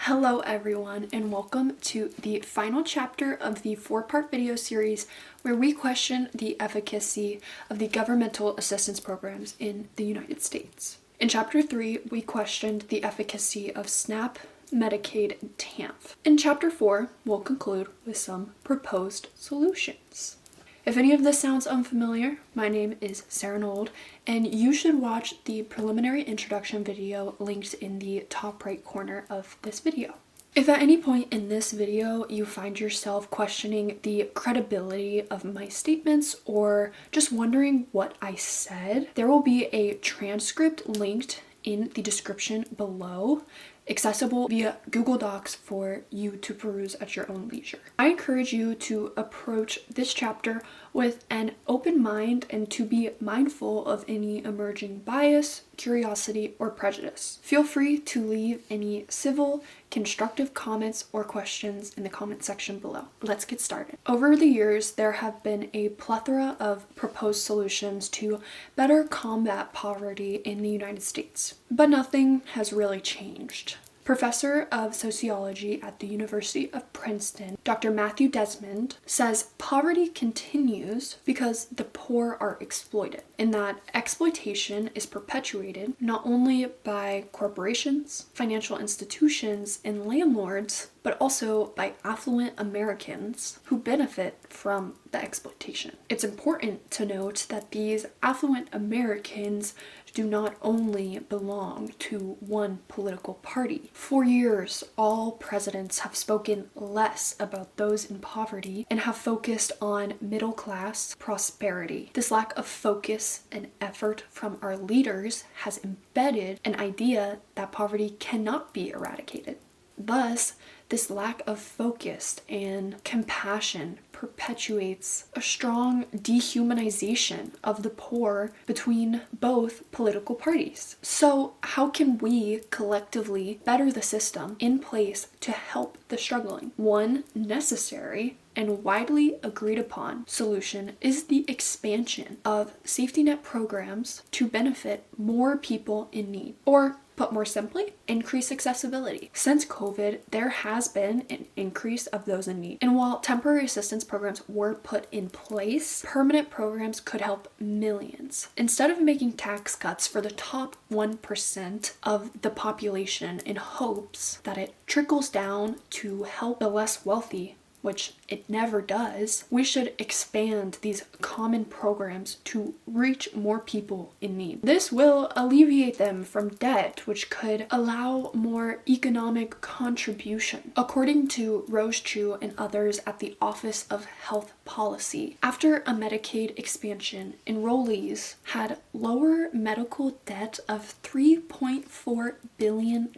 Hello everyone, and welcome to the final chapter of the four-part video series where we question the efficacy of the governmental assistance programs in the United States. In chapter 3, we questioned the efficacy of SNAP, Medicaid, and TANF. In chapter 4, we'll conclude with some proposed solutions. If any of this sounds unfamiliar, my name is Sarah Nold, and you should watch the preliminary introduction video linked in the top right corner of this video. If at any point in this video you find yourself questioning the credibility of my statements or just wondering what I said, there will be a transcript linked in the description below, accessible via Google Docs for you to peruse at your own leisure. I encourage you to approach this chapter with an open mind and to be mindful of any emerging bias, curiosity, or prejudice. Feel free to leave any civil, constructive comments or questions in the comment section below. Let's get started. Over the years, there have been a plethora of proposed solutions to better combat poverty in the United States, but nothing has really changed. Professor of Sociology at the University of Princeton, Dr. Matthew Desmond, says poverty continues because the poor are exploited, and that exploitation is perpetuated not only by corporations, financial institutions, and landlords, but also by affluent Americans who benefit from the exploitation. It's important to note that these affluent Americans do not only belong to one political party. For years, all presidents have spoken less about those in poverty and have focused on middle-class prosperity. This lack of focus and effort from our leaders has embedded an idea that poverty cannot be eradicated. Thus, this lack of focus and compassion perpetuates a strong dehumanization of the poor between both political parties. So, how can we collectively better the system in place to help the struggling? One necessary and widely agreed upon solution is the expansion of safety net programs to benefit more people in need, or put more simply, increase accessibility. Since COVID, there has been an increase of those in need. And while temporary assistance programs were put in place, permanent programs could help millions. Instead of making tax cuts for the top 1% of the population in hopes that it trickles down to help the less wealthy, which it never does, we should expand these common programs to reach more people in need. This will alleviate them from debt, which could allow more economic contribution. According to Rose Chu and others at the Office of Health Policy, after a Medicaid expansion, enrollees had lower medical debt of $3.4 billion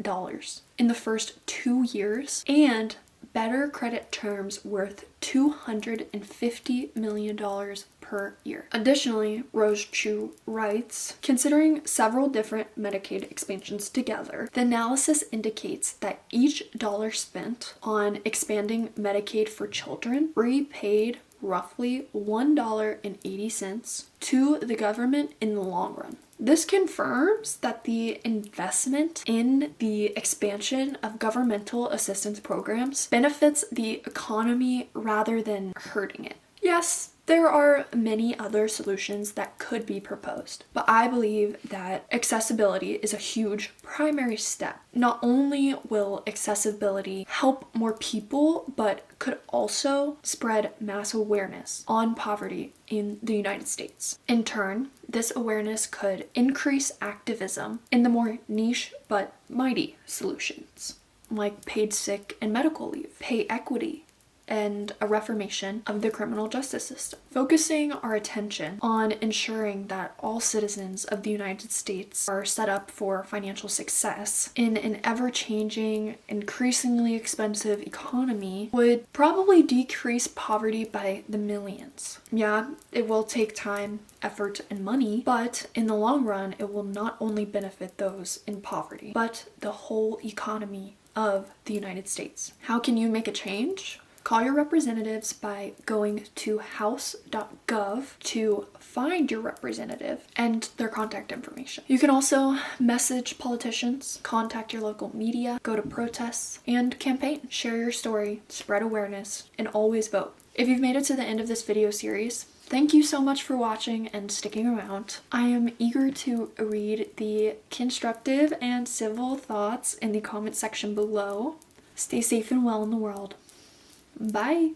in the first 2 years and better credit terms worth $250 million per year. Additionally, Rose Chu writes, considering several different Medicaid expansions together, the analysis indicates that each dollar spent on expanding Medicaid for children repaid roughly $1.80 to the government in the long run. This confirms that the investment in the expansion of governmental assistance programs benefits the economy rather than hurting it. Yes, there are many other solutions that could be proposed, but I believe that accessibility is a huge primary step. Not only will accessibility help more people, but could also spread mass awareness on poverty in the United States. In turn, this awareness could increase activism in the more niche but mighty solutions, like paid sick and medical leave, pay equity, and a reformation of the criminal justice system. Focusing our attention on ensuring that all citizens of the United States are set up for financial success in an ever-changing, increasingly expensive economy would probably decrease poverty by the millions. Yeah, it will take time, effort, and money, but in the long run, it will not only benefit those in poverty, but the whole economy of the United States. How can you make a change? Call your representatives by going to house.gov to find your representative and their contact information. You can also message politicians, contact your local media, go to protests, and campaign. Share your story, spread awareness, and always vote. If you've made it to the end of this video series, thank you so much for watching and sticking around. I am eager to read the constructive and civil thoughts in the comment section below. Stay safe and well in the world. Bye!